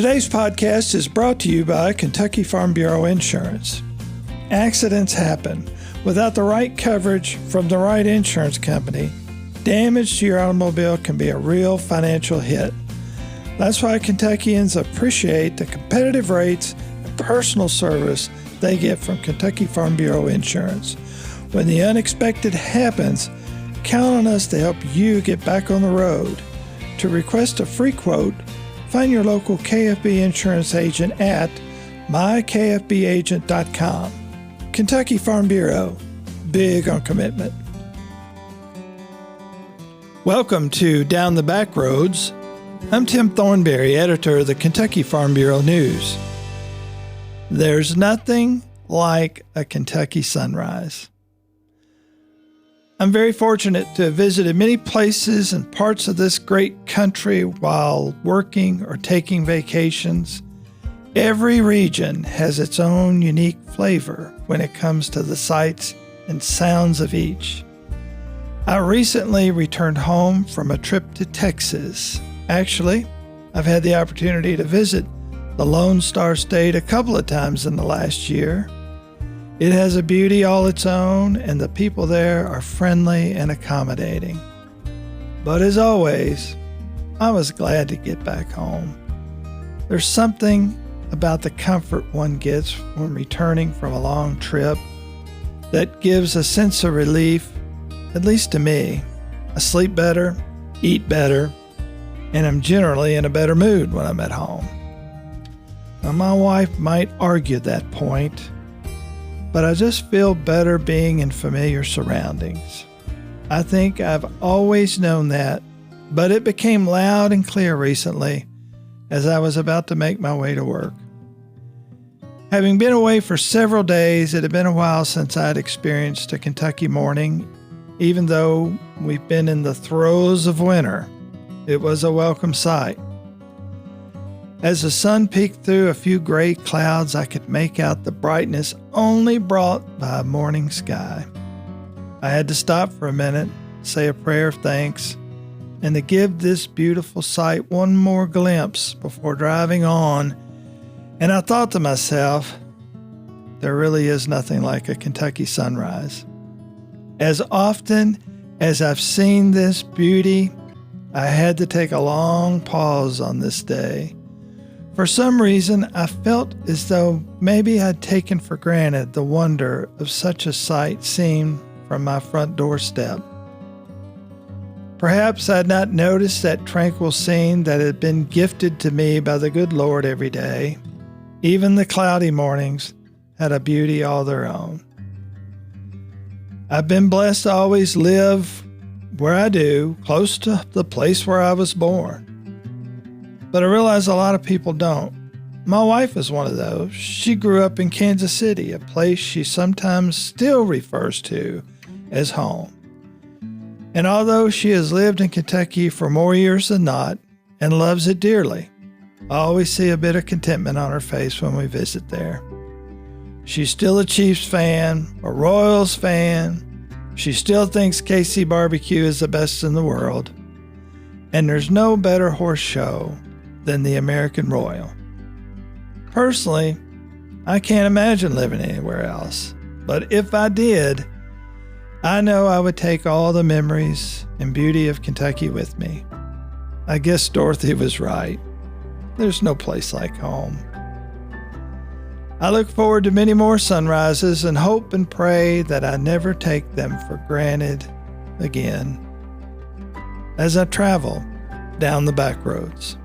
Today's podcast is brought to you by Kentucky Farm Bureau Insurance. Accidents happen. Without the right coverage from the right insurance company, damage to your automobile can be a real financial hit. That's why Kentuckians appreciate the competitive rates and personal service they get from Kentucky Farm Bureau Insurance. When the unexpected happens, count on us to help you get back on the road. To request a free quote, find your local KFB insurance agent at mykfbagent.com. Kentucky Farm Bureau, big on commitment. Welcome to Down the Backroads. I'm Tim Thornberry, editor of the Kentucky Farm Bureau News. There's nothing like a Kentucky sunrise. I'm very fortunate to have visited many places and parts of this great country while working or taking vacations. Every region has its own unique flavor when it comes to the sights and sounds of each. I recently returned home from a trip to Texas. Actually, I've had the opportunity to visit the Lone Star State a couple of times in the last year. It has a beauty all its own, and the people there are friendly and accommodating. But as always, I was glad to get back home. There's something about the comfort one gets when returning from a long trip that gives a sense of relief, at least to me. I sleep better, eat better, and I'm generally in a better mood when I'm at home. Now, my wife might argue that point, but I just feel better being in familiar surroundings. I think I've always known that, but it became loud and clear recently as I was about to make my way to work. Having been away for several days, it had been a while since I'd experienced a Kentucky morning. Even though we've been in the throes of winter, it was a welcome sight. As the sun peeked through a few gray clouds, I could make out the brightness only brought by a morning sky. I had to stop for a minute, say a prayer of thanks, and to give this beautiful sight one more glimpse before driving on. And I thought to myself, there really is nothing like a Kentucky sunrise. As often as I've seen this beauty, I had to take a long pause on this day. For some reason, I felt as though maybe I'd taken for granted the wonder of such a sight seen from my front doorstep. Perhaps I'd not noticed that tranquil scene that had been gifted to me by the good Lord every day. Even the cloudy mornings had a beauty all their own. I've been blessed to always live where I do, close to the place where I was born. But I realize a lot of people don't. My wife is one of those. She grew up in Kansas City, a place she sometimes still refers to as home. And although she has lived in Kentucky for more years than not and loves it dearly, I always see a bit of contentment on her face when we visit there. She's still a Chiefs fan, a Royals fan. She still thinks KC barbecue is the best in the world. And there's no better horse show than the American Royal. Personally, I can't imagine living anywhere else. But if I did, I know I would take all the memories and beauty of Kentucky with me. I guess Dorothy was right. There's no place like home. I look forward to many more sunrises and hope and pray that I never take them for granted again as I travel down the back roads.